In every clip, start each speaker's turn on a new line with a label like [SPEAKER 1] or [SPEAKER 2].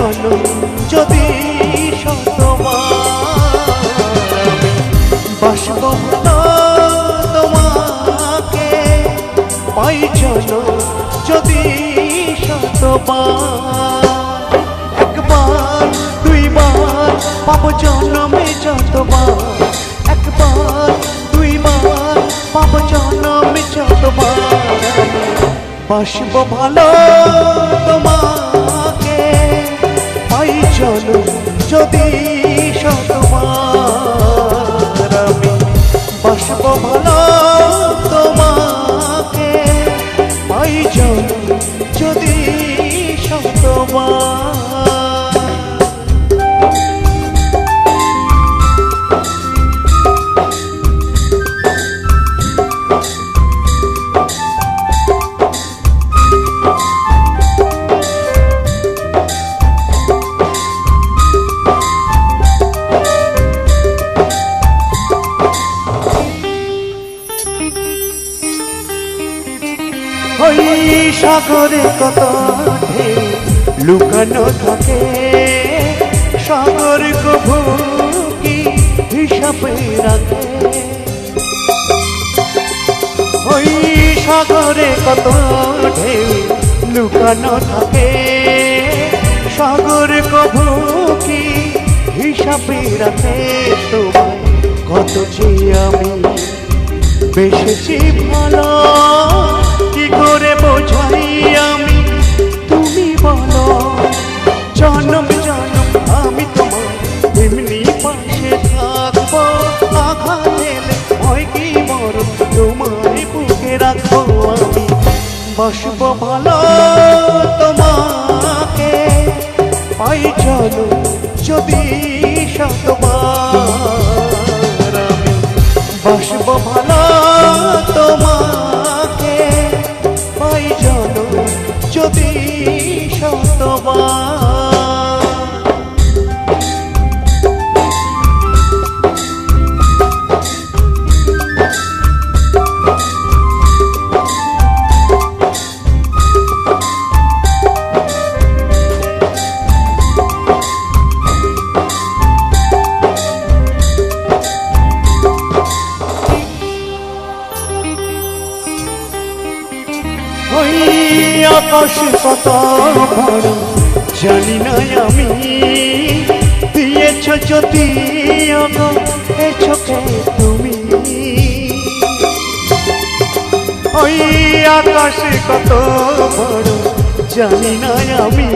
[SPEAKER 1] জনম যদি শতবার বাসব ভালো তোমাকে, পাই জনম যদি শতবার। একবার দুইবার পাবো জনমে যতবার, একবার দুইবার পাবো জনমে যতবার বাসব ভালো তোমাকে, পাই জনম যদি শতবার আমি বাসব ভালো তোমাকে, পাই জনম যদি শতবার। ওই সাগরে কত ঢেউ লুকানো থাকে, সাগর কভু কি হিসাবে রাখে। ওই সাগরে কত ঢেউ লুকানো থাকে, সাগর কভু কি হিসাবে রাখে। তোমায় কত যে আমি বেসেছি ভালো, কি করে বোঝাই আমি তুমি বলো। জনম জনম আমি তোমার এমনি পাশে থাকবো, আঘাত এলে হয় কি মরণ তোমায় বুকে রাখবো আমি বাসব ভালো তোমাকে, পাই জনম যদি শতবার আমি বাসব ভালো তোমাকে, পাই জনম যদি শতবার। ওই আকাশ কত বড় জানি না আমি, দিয়েছ যদি এ চোখে তুমি। ওই আকাশ কত বড় জানি না আমি,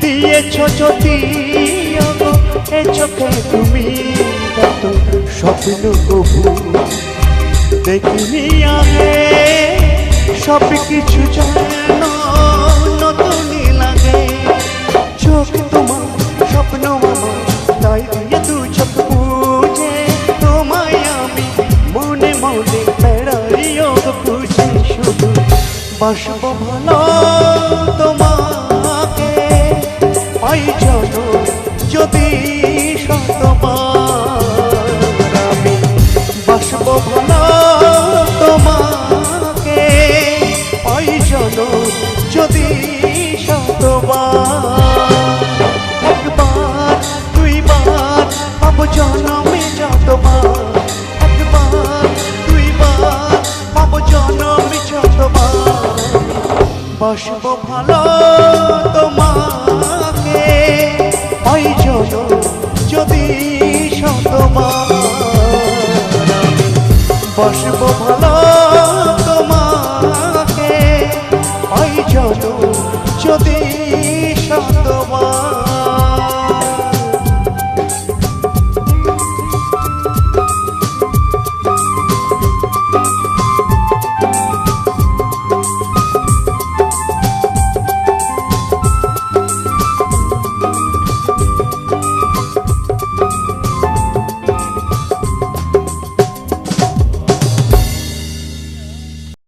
[SPEAKER 1] দিয়েছ যদি এ চোখে তুমি। কত স্বপ্ন কভু দেখিনি আগে, সব কিছু যেন নতুনই লাগে। চোখ তোমার স্বপ্ন আমার, তাই দিয়ে দু চোখ বুঝে তোমায় আমি মনে মনে বেড়াইও খুঁজে। শুধু বাসব ভালো তোমাকে, পাই জনম যদি শতবার আমি বাসব ভালো তোমাকে, পাই জনম যদি শতবার। একবার দুইবার পাবো জনমে যতবার, একবার দুইবার পাবো জনমে যতবার বাসব ভালো তোমাকে, পাই জনম যদি শতবার বাসব ভালো তোমাকে, পাই জনম যদি শতবার।